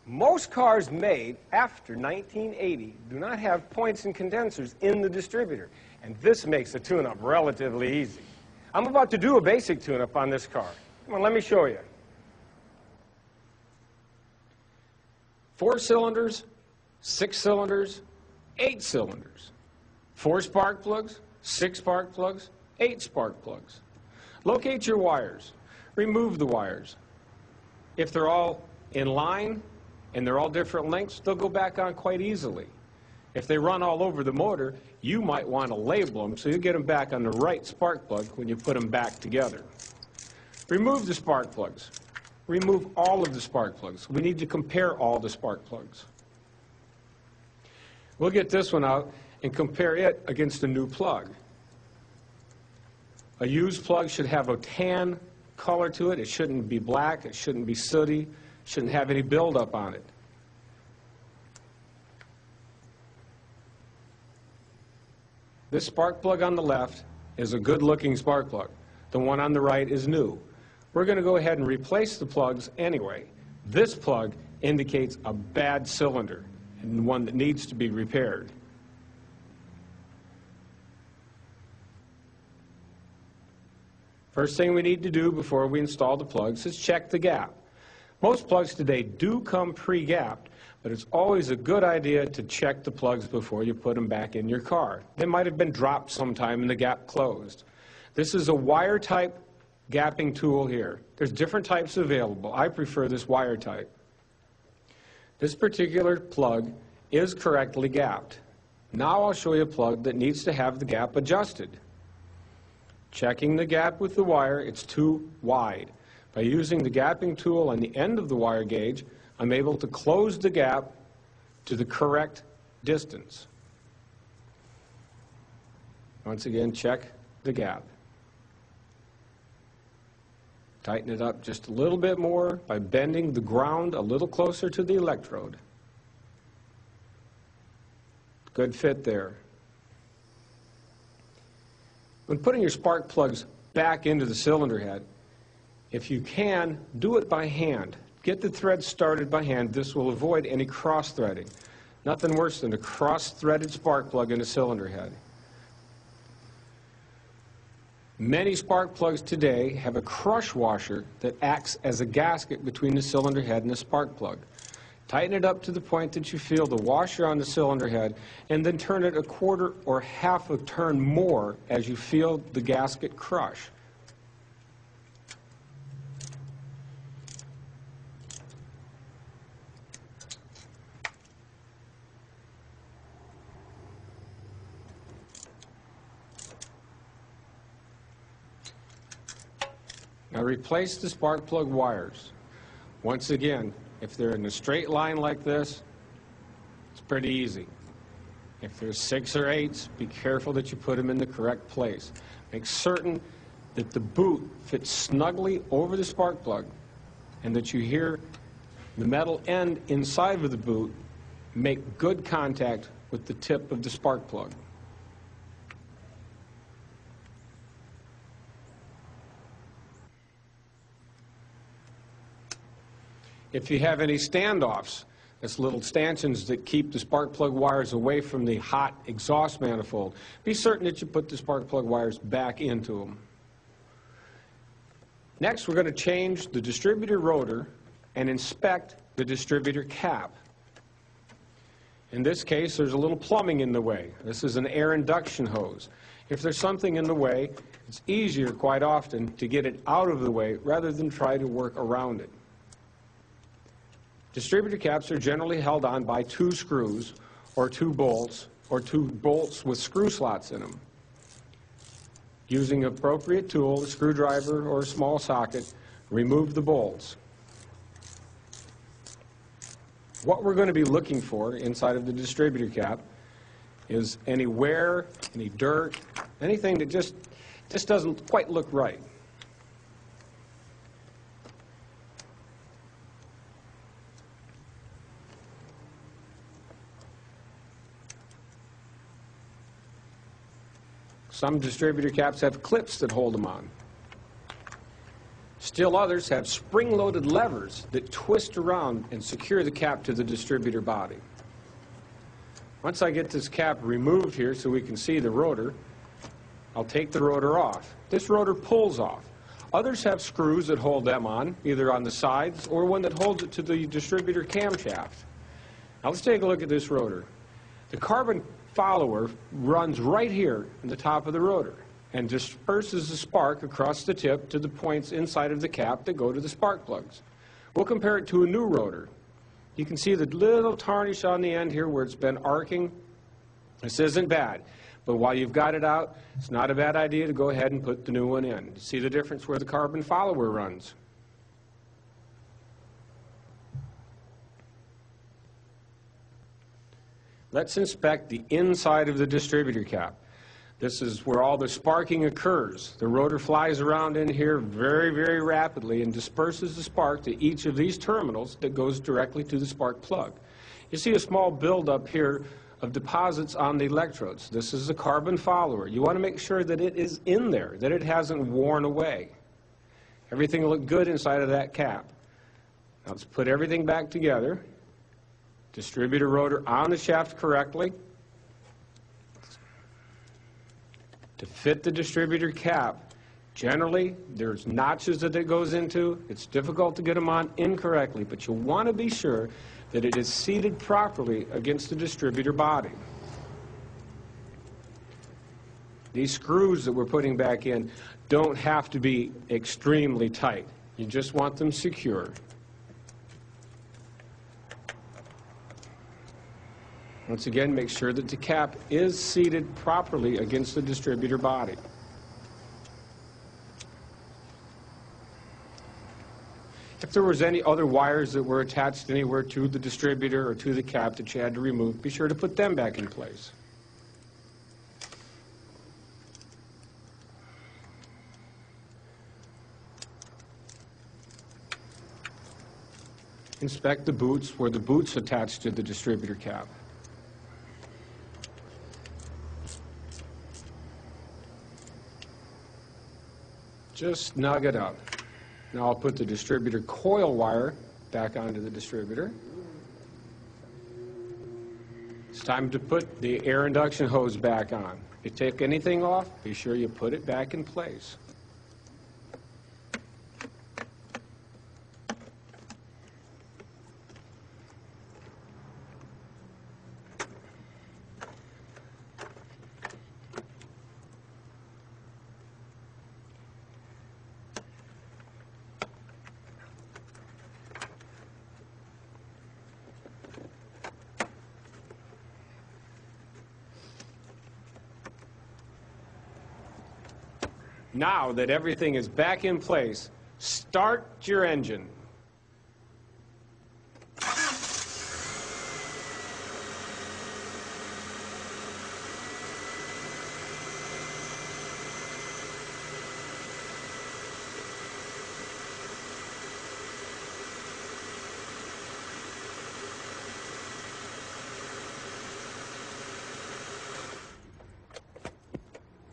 Most cars made after 1980 do not have points and condensers in the distributor, and this makes the tune-up relatively easy. I'm about to do a basic tune-up on this car. Come on, let me show you. 4 cylinders, 6 cylinders, 8 cylinders. 4 spark plugs, 6 spark plugs, 8 spark plugs. Locate your wires. Remove the wires. If they're all in line and they're all different lengths, they'll go back on quite easily. If they run all over the motor, you might want to label them so you get them back on the right spark plug when you put them back together. Remove the spark plugs. Remove all of the spark plugs. We need to compare all the spark plugs. We'll get this one out and compare it against a new plug. A used plug should have a tan color to it. It shouldn't be black. It shouldn't be sooty. It shouldn't have any buildup on it. This spark plug on the left is a good-looking spark plug. The one on the right is new. We're going to go ahead and replace the plugs anyway. This plug indicates a bad cylinder and one that needs to be repaired. First thing we need to do before we install the plugs is check the gap. Most plugs today do come pre-gapped, but it's always a good idea to check the plugs before you put them back in your car. They might have been dropped sometime and the gap closed. This is a wire type gapping tool here. There's different types available. I prefer this wire type. This particular plug is correctly gapped. Now I'll show you a plug that needs to have the gap adjusted. Checking the gap with the wire, it's too wide. By using the gapping tool on the end of the wire gauge, I'm able to close the gap to the correct distance. Once again, check the gap. Tighten it up just a little bit more by bending the ground a little closer to the electrode. Good fit there. When putting your spark plugs back into the cylinder head, if you can, do it by hand. Get the thread started by hand. This will avoid any cross-threading. Nothing worse than a cross-threaded spark plug in a cylinder head. Many spark plugs today have a crush washer that acts as a gasket between the cylinder head and the spark plug. Tighten it up to the point that you feel the washer on the cylinder head, and then turn it a quarter or half a turn more as you feel the gasket crush. Now replace the spark plug wires. Once again, if they're in a straight line like this, it's pretty easy. If there's 6 or 8s, be careful that you put them in the correct place. Make certain that the boot fits snugly over the spark plug and that you hear the metal end inside of the boot make good contact with the tip of the spark plug. If you have any standoffs, that's little stanchions that keep the spark plug wires away from the hot exhaust manifold, be certain that you put the spark plug wires back into them. Next, we're going to change the distributor rotor and inspect the distributor cap. In this case, there's a little plumbing in the way. This is an air induction hose. If there's something in the way, it's easier quite often to get it out of the way rather than try to work around it. Distributor caps are generally held on by 2 screws or 2 bolts or 2 bolts with screw slots in them. Using an appropriate tool, a screwdriver or a small socket, remove the bolts. What we're going to be looking for inside of the distributor cap is any wear, any dirt, anything that just doesn't quite look right. Some distributor caps have clips that hold them on. Still others have spring-loaded levers that twist around and secure the cap to the distributor body. Once I get this cap removed here so we can see the rotor, I'll take the rotor off. This rotor pulls off. Others have screws that hold them on, either on the sides or one that holds it to the distributor camshaft. Now let's take a look at this rotor. The carbon follower runs right here in the top of the rotor and disperses the spark across the tip to the points inside of the cap that go to the spark plugs. We'll compare it to a new rotor. You can see the little tarnish on the end here where it's been arcing. This isn't bad, but while you've got it out, it's not a bad idea to go ahead and put the new one in. See the difference where the carbon follower runs? Let's inspect the inside of the distributor cap. This is where all the sparking occurs. The rotor flies around in here very, very rapidly and disperses the spark to each of these terminals that goes directly to the spark plug. You see a small buildup here of deposits on the electrodes. This is the carbon follower. You want to make sure that it is in there, that it hasn't worn away. Everything will look good inside of that cap. Now let's put everything back together. Distributor rotor on the shaft correctly. To fit the distributor cap, generally there's notches that it goes into. It's difficult to get them on incorrectly, but you'll want to be sure that it is seated properly against the distributor body. These screws that we're putting back in don't have to be extremely tight. You just want them secure. Once again, make sure that the cap is seated properly against the distributor body. If there was any other wires that were attached anywhere to the distributor or to the cap that you had to remove, be sure to put them back in place. Inspect the boots where the boots attach to the distributor cap. Just snug it up. Now I'll put the distributor coil wire back onto the distributor. It's time to put the air induction hose back on. If you take anything off, be sure you put it back in place. Now that everything is back in place, start your engine.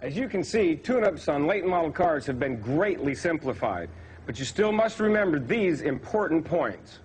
As you can see, tune-ups on late model cars have been greatly simplified, but you still must remember these important points.